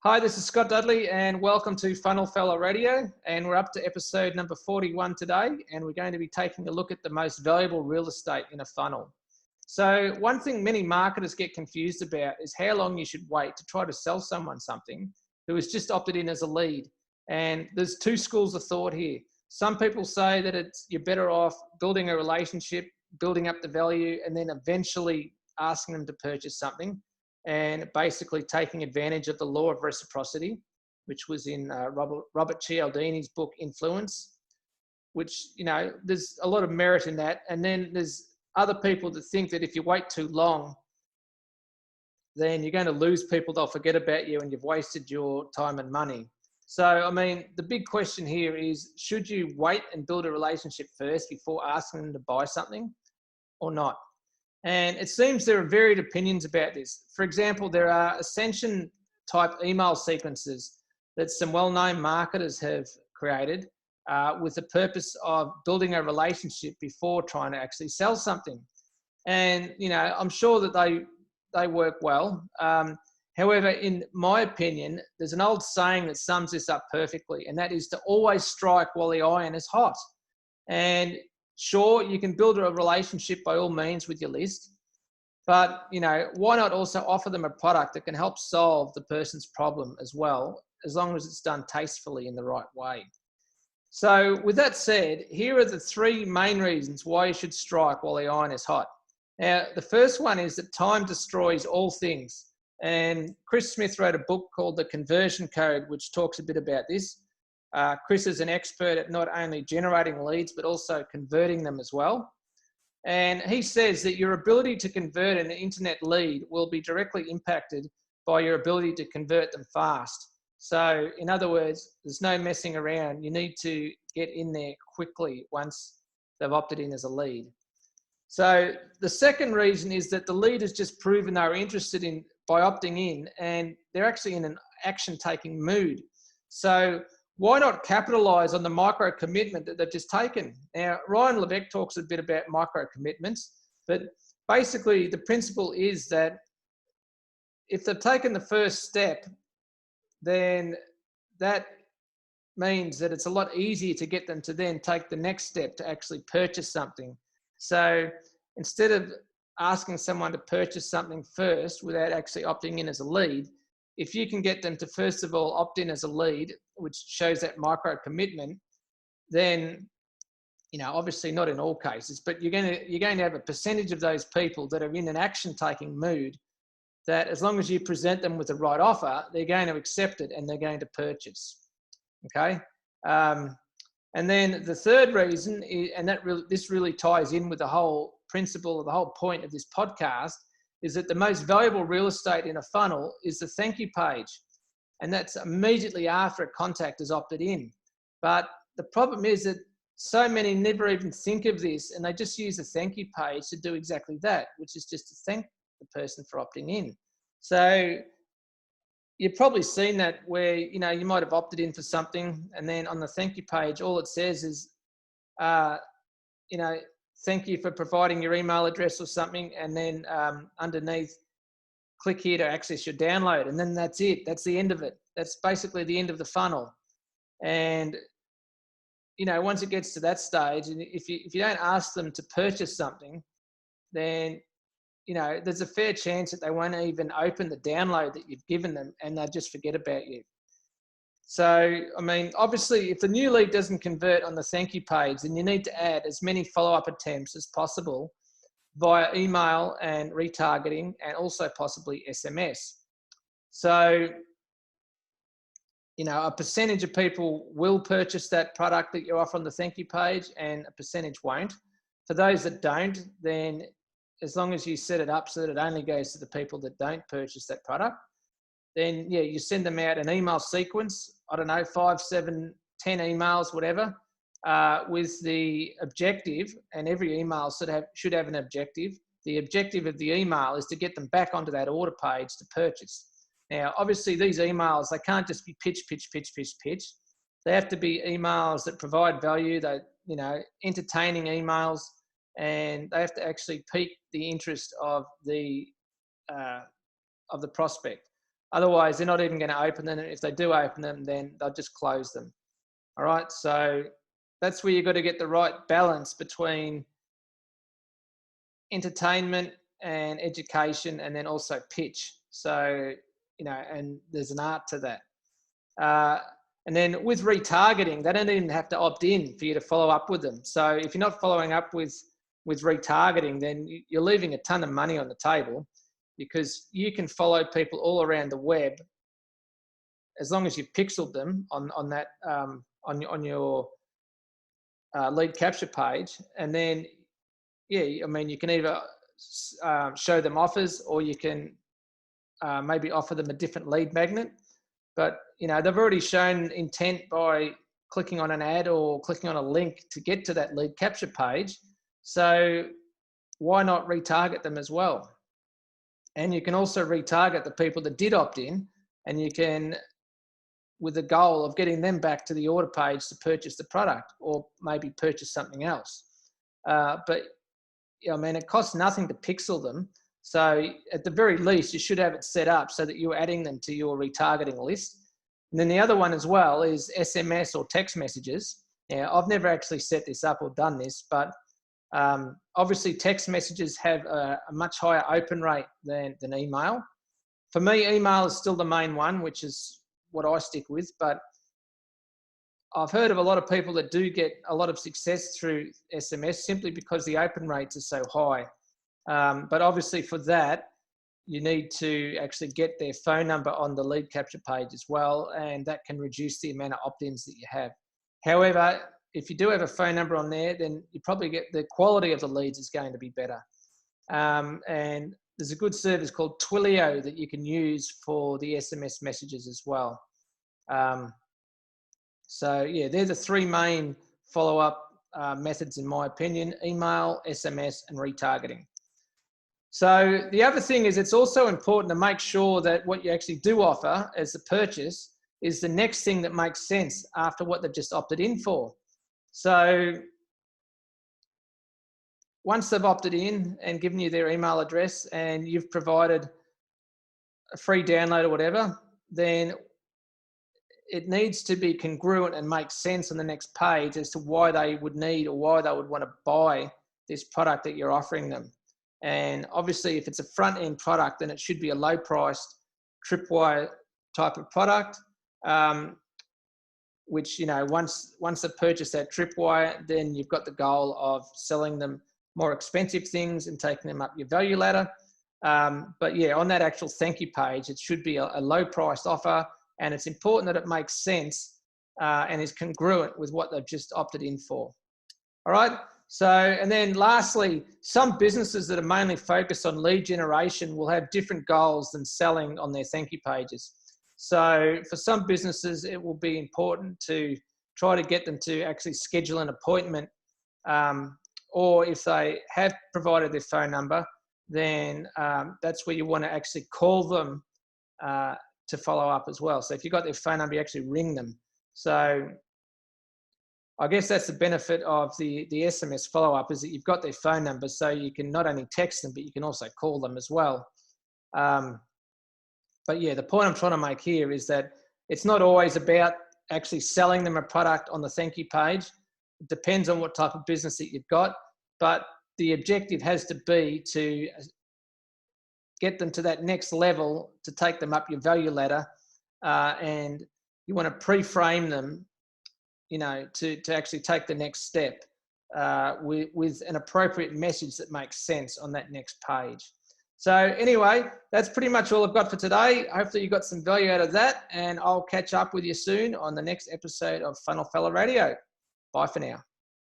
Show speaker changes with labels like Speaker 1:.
Speaker 1: Hi, this is Scott Dudley and welcome to Funnel Fella Radio, and we're up to episode number 41 today, and we're going to be taking a look at the most valuable real estate in a funnel. So one thing many marketers get confused about is how long you should wait to try to sell someone something who has just opted in as a lead. And there's two schools of thought here. Some people say that you're better off building a relationship, building up the value, and then eventually asking them to purchase something, and basically taking advantage of the law of reciprocity, which was in Robert Cialdini's book, Influence, which, there's a lot of merit in that. And then there's other people that think that if you wait too long, then you're going to lose people, they'll forget about you, and you've wasted your time and money. So, the big question here is, should you wait and build a relationship first before asking them to buy something or not? And it seems there are varied opinions about this. For example, there are ascension type email sequences that some well-known marketers have created with the purpose of building a relationship before trying to actually sell something. And, I'm sure that they work well. However, in my opinion, there's an old saying that sums this up perfectly, and that is to always strike while the iron is hot. And sure, you can build a relationship by all means with your list, but why not also offer them a product that can help solve the person's problem as well, as long as it's done tastefully in the right way. So with that said, here are the three main reasons why you should strike while the iron is hot. Now, the first one is that time destroys all things. And Chris Smith wrote a book called The Conversion Code, which talks a bit about this. Chris is an expert at not only generating leads, but also converting them as well. And he says that your ability to convert an internet lead will be directly impacted by your ability to convert them fast. So in other words, there's no messing around. You need to get in there quickly once they've opted in as a lead. So the second reason is that the lead has just proven they're interested in by opting in, and they're actually in an action-taking mood. So why not capitalize on the micro commitment that they've just taken? Now, Ryan Levesque talks a bit about micro commitments, but basically the principle is that if they've taken the first step, then that means that it's a lot easier to get them to then take the next step to actually purchase something. So instead of asking someone to purchase something first without actually opting in as a lead, if you can get them to first of all opt in as a lead, which shows that micro commitment, then obviously not in all cases, but you're going to have a percentage of those people that are in an action-taking mood that, as long as you present them with the right offer, they're going to accept it and they're going to purchase. Okay. And then the third reason is, and this really ties in with the whole principle, the whole point of this podcast, is that the most valuable real estate in a funnel is the thank you page. And that's immediately after a contact has opted in. But the problem is that so many never even think of this, and they just use the thank you page to do exactly that, which is just to thank the person for opting in. So you've probably seen that where, you might have opted in for something, and then on the thank you page, all it says is, thank you for providing your email address or something. And then underneath, click here to access your download. And then that's it. That's the end of it. That's basically the end of the funnel. And, once it gets to that stage, and if you don't ask them to purchase something, then, there's a fair chance that they won't even open the download that you've given them, and they'll just forget about you. So, obviously, if the new lead doesn't convert on the thank you page, then you need to add as many follow-up attempts as possible via email and retargeting, and also possibly SMS. So, a percentage of people will purchase that product that you offer on the thank you page, and a percentage won't. For those that don't, then as long as you set it up so that it only goes to the people that don't purchase that product, then you send them out an email sequence, 5, 7, 10 emails, whatever, with the objective, and every email should have an objective. The objective of the email is to get them back onto that order page to purchase. Now, obviously these emails, they can't just be pitch. They have to be emails that provide value, entertaining emails, and they have to actually pique the interest of the prospect. Otherwise, they're not even going to open them. If they do open them, then they'll just close them. All right, so that's where you've got to get the right balance between entertainment and education, and then also pitch. So, and there's an art to that. And then with retargeting, they don't even have to opt in for you to follow up with them. So if you're not following up with retargeting, then you're leaving a ton of money on the table, because you can follow people all around the web as long as you've pixeled them on that on your lead capture page. And then, yeah, I mean, you can either show them offers, or you can maybe offer them a different lead magnet. But, they've already shown intent by clicking on an ad or clicking on a link to get to that lead capture page. So why not retarget them as well? And you can also retarget the people that did opt in, and you can, with the goal of getting them back to the order page to purchase the product, or maybe purchase something else. But I mean, it costs nothing to pixel them. So at the very least, you should have it set up so that you're adding them to your retargeting list. And then the other one as well is SMS or text messages. Now, I've never actually set this up or done this, but obviously text messages have a much higher open rate than email. For me, email is still the main one, which is what I stick with. But I've heard of a lot of people that do get a lot of success through SMS simply because the open rates are so high. But obviously for that, you need to actually get their phone number on the lead capture page as well, and that can reduce the amount of opt-ins that you have. However, if you do have a phone number on there, then you probably get the quality of the leads is going to be better. And there's a good service called Twilio that you can use for the SMS messages as well. So yeah, they're the three main follow-up methods in my opinion: email, SMS, and retargeting. So the other thing is, it's also important to make sure that what you actually do offer as a purchase is the next thing that makes sense after what they've just opted in for. So once they've opted in and given you their email address and you've provided a free download or whatever, then it needs to be congruent and make sense on the next page as to why they would need or why they would want to buy this product that you're offering them. And obviously, if it's a front-end product, then it should be a low-priced tripwire type of product, which, once they've purchased that tripwire, then you've got the goal of selling them more expensive things and taking them up your value ladder. But yeah, on that actual thank you page, it should be a low-priced offer, and it's important that it makes sense and is congruent with what they've just opted in for. All right. So, and then lastly, some businesses that are mainly focused on lead generation will have different goals than selling on their thank you pages. So for some businesses, it will be important to try to get them to actually schedule an appointment, or if they have provided their phone number, then that's where you want to actually call them to follow up as well. So if you've got their phone number, you actually ring them. So I guess that's the benefit of the SMS follow-up, is that you've got their phone number, so you can not only text them, but you can also call them as well. But yeah, the point I'm trying to make here is that it's not always about actually selling them a product on the thank you page. It depends on what type of business that you've got, but the objective has to be to get them to that next level, to take them up your value ladder, and you want to pre-frame them, to actually take the next step with an appropriate message that makes sense on that next page. So anyway, that's pretty much all I've got for today. Hopefully you got some value out of that, and I'll catch up with you soon on the next episode of Funnel Fella Radio. Bye for now.